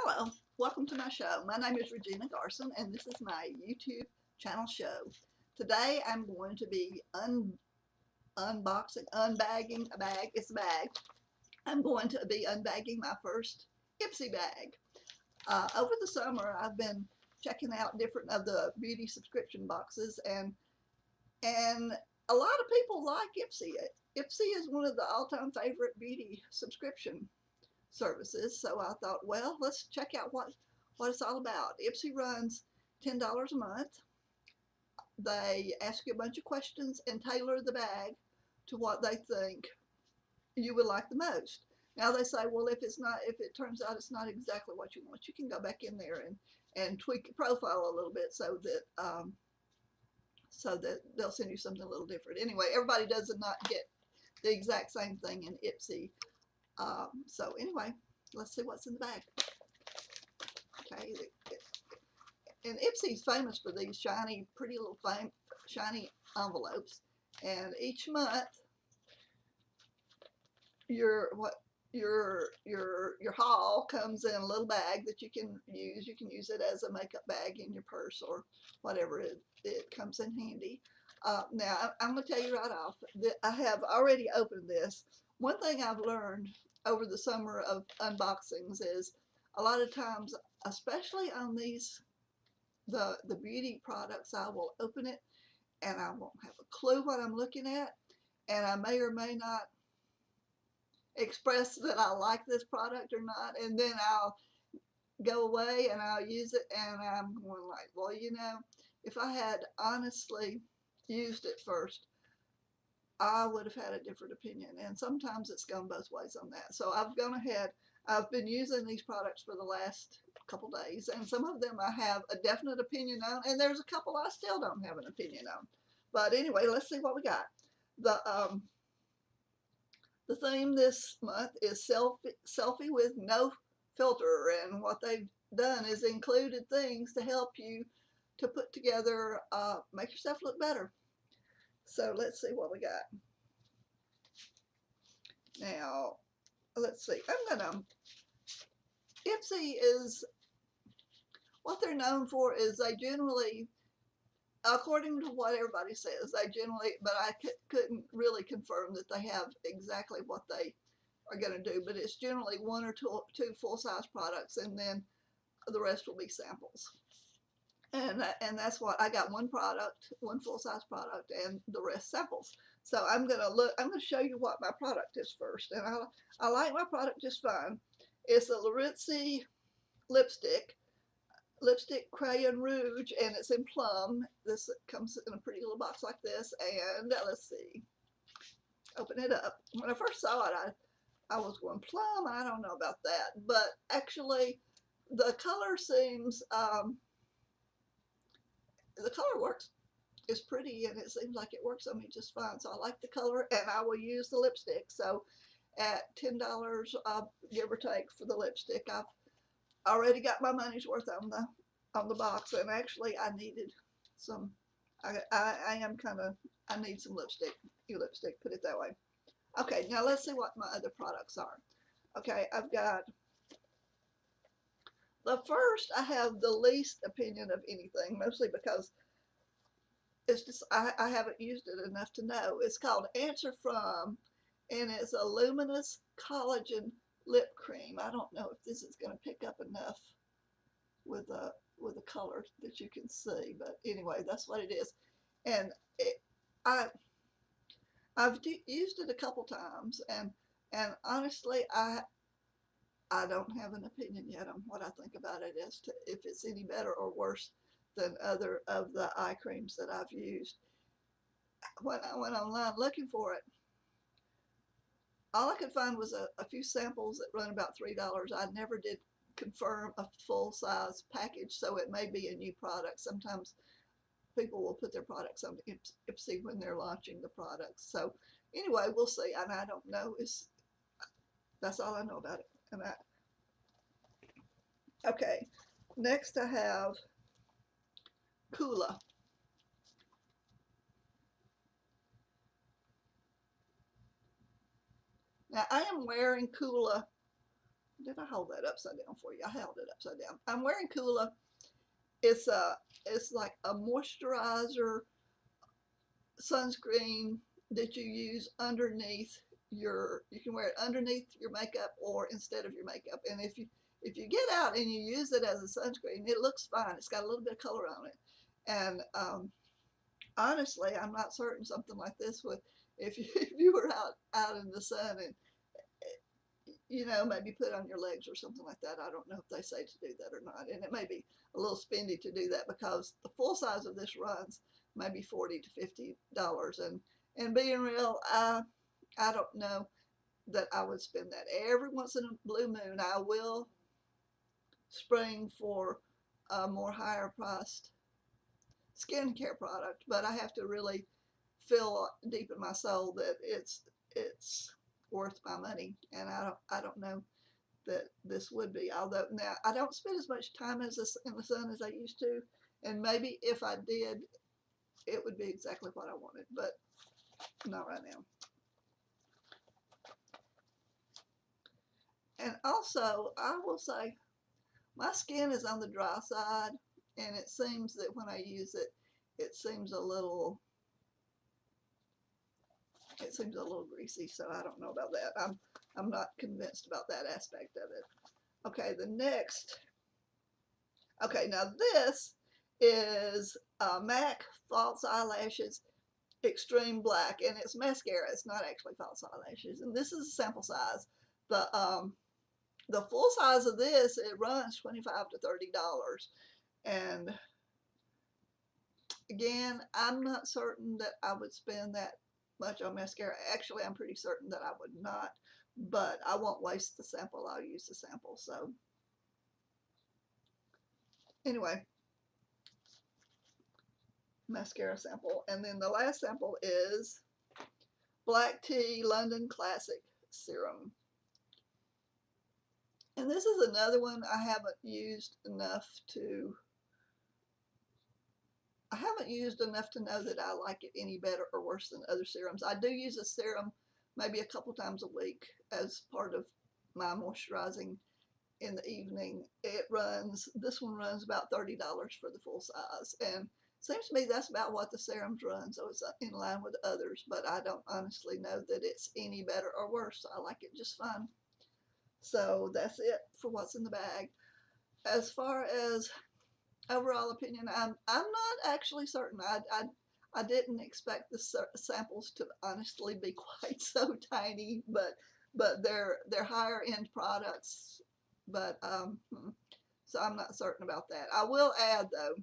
Hello, welcome to my show. My name is Regina Garson and this is my YouTube channel show. Today I'm going to be unboxing, unbagging a bag. It's a bag. I'm going to be unbagging my first Ipsy bag. Over the summer I've been checking out different of the beauty subscription boxes and a lot of people like Ipsy. Ipsy is one of the all-time favorite beauty subscription services. So I thought, well, let's check out what it's all about. Ipsy runs $10 a month. They ask you a bunch of questions and tailor the bag to what they think you would like the most. Now they say, well, if it turns out it's not exactly what you want, you can go back in there and tweak your profile a little bit so that they'll send you something a little different. Anyway, everybody does not get the exact same thing in Ipsy. So anyway, let's see what's in the bag. Okay, and Ipsy's famous for these shiny, pretty little shiny envelopes. And each month, your haul comes in a little bag that you can use. You can use it as a makeup bag in your purse or whatever. It comes in handy. Now, I'm going to tell you right off that I have already opened this. One thing I've learned over the summer of unboxings is a lot of times, especially on these, the beauty products, I will open it and I won't have a clue what I'm looking at, and I may or may not express that I like this product or not, and then I'll go away and I'll use it and I'm going like, well, you know, if I had honestly used it first, I would have had a different opinion. And sometimes it's gone both ways on that. So I've gone ahead. I've been using these products for the last couple days, and some of them I have a definite opinion on, and there's a couple I still don't have an opinion on. But anyway, let's see what we got. The theme this month is selfie with no filter, and what they've done is included things to help you to put together, make yourself look better. So let's see what we got. Now, let's see. Ipsy is, what they're known for is they generally, according to what everybody says, but I couldn't really confirm that they have exactly what they are going to do, but it's generally one or two full-size products, and then the rest will be samples. And that's what I got: one product, one full-size product, and the rest samples. So I'm going to show you what my product is first, and I like my product just fine. It's a Ipsy lipstick crayon rouge, and it's in plum. This comes in a pretty little box like this, and let's see, open it up. When I first saw it, I was going, plum, I don't know about that, but actually the color seems, the color works. It's pretty, and it seems like it works on me just fine. So I like the color, and I will use the lipstick. So at $10, give or take, for the lipstick, I've already got my money's worth on the box. And actually, I needed some. I need some lipstick. Lipstick, put it that way. Okay, now let's see what my other products are. Okay, I've got the first. I have the least opinion of anything, mostly because it's just I haven't used it enough to know. It's called Answer From, and it's a luminous collagen lip cream. I don't know if this is going to pick up enough with the color that you can see, but anyway, that's what it is. And I've used it a couple times, and honestly, I don't have an opinion yet on what I think about it as to if it's any better or worse than other of the eye creams that I've used. When I went online looking for it, all I could find was a few samples that run about $3. I never did confirm a full-size package, so it may be a new product. Sometimes people will put their products on Ipsy when they're launching the products. So anyway, we'll see. And I don't know. That's all I know about it. And okay, next I have Kula. Now I am wearing Kula did I hold that upside down for you? I held it upside down. I'm wearing Kula. It's like a moisturizer sunscreen that you use underneath you can wear it underneath your makeup or instead of your makeup. And if you get out and you use it as a sunscreen, it looks fine. It's got a little bit of color on it. And honestly, I'm not certain something like this would, if you were out in the sun and maybe put on your legs or something like that. I don't know if they say to do that or not. And it may be a little spendy to do that because the full size of this runs maybe $40 to $50. And being real, I don't know that I would spend that. Every once in a blue moon, I will spring for a more higher priced skincare product, but I have to really feel deep in my soul that it's worth my money, and I don't know that this would be. Although now I don't spend as much time in the sun as I used to, and maybe if I did, it would be exactly what I wanted, but not right now. And also, I will say, my skin is on the dry side, and it seems that when I use it, it seems a little greasy, so I don't know about that. I'm not convinced about that aspect of it. Okay, now this is MAC False Eyelashes Extreme Black, and it's mascara. It's not actually false eyelashes, and this is a sample size. The full size of this, it runs $25 to $30, and again, I'm not certain that I would spend that much on mascara. Actually, I'm pretty certain that I would not, but I won't waste the sample. I'll use the sample. So anyway, mascara sample. And then the last sample is Black Tea London Classic Serum. And this is another one I haven't used enough to know that I like it any better or worse than other serums. I do use a serum maybe a couple times a week as part of my moisturizing in the evening. This one runs about $30 for the full size, and it seems to me that's about what the serums run, so it's in line with others, but I don't honestly know that it's any better or worse. I like it just fine. So that's it for what's in the bag. As far as overall opinion, I'm not actually certain. I didn't expect the samples to honestly be quite so tiny, but they're higher end products. But so I'm not certain about that. I will add though,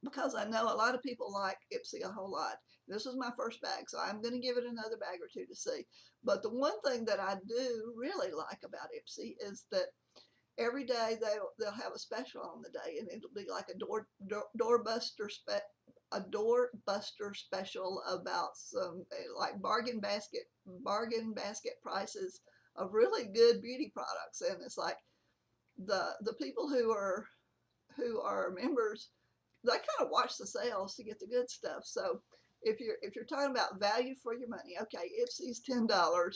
because I know a lot of people like Ipsy a whole lot. This was my first bag, so I'm going to give it another bag or two to see. But the one thing that I do really like about Ipsy is that every day they'll have a special on the day, and it'll be like a doorbuster special about some like bargain basket prices of really good beauty products. And it's like the people who are members, they kind of watch the sales to get the good stuff. So if you're talking about value for your money, okay, Ipsy's $10,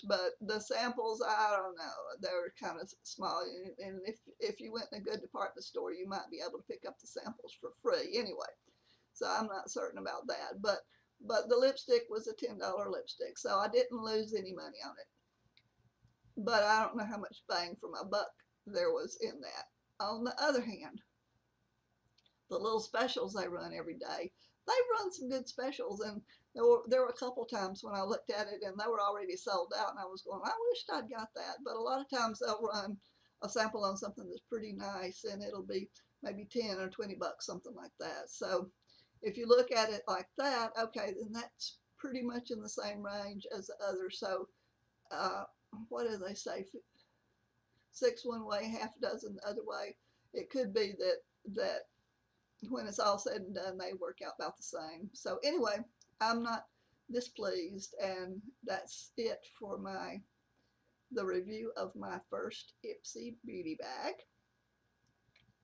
but the samples, I don't know, they're kind of small. And if you went in a good department store, you might be able to pick up the samples for free anyway. So I'm not certain about that. But the lipstick was a $10 lipstick, so I didn't lose any money on it. But I don't know how much bang for my buck there was in that. On the other hand, the little specials they run every day, they run some good specials, and there were a couple times when I looked at it and they were already sold out, and I was going, I wish I'd got that. But a lot of times they'll run a sample on something that's pretty nice, and it'll be maybe 10 or 20 bucks, something like that. So if you look at it like that, okay, then that's pretty much in the same range as the others. So what do they say? 6 one way, half a dozen the other way. It could be that when it's all said and done, they work out about the same. So anyway, I'm not displeased, and that's it for the review of my first Ipsy beauty bag.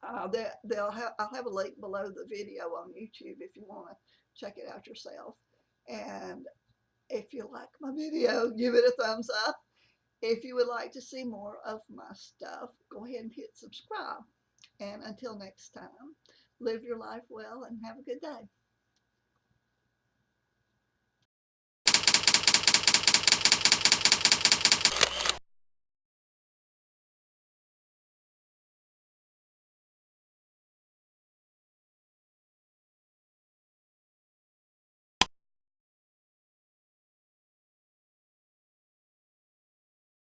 I'll have a link below the video on YouTube if you want to check it out yourself. And if you like my video, give it a thumbs up. If you would like to see more of my stuff, go ahead and hit subscribe. And until next time, live your life well and have a good day.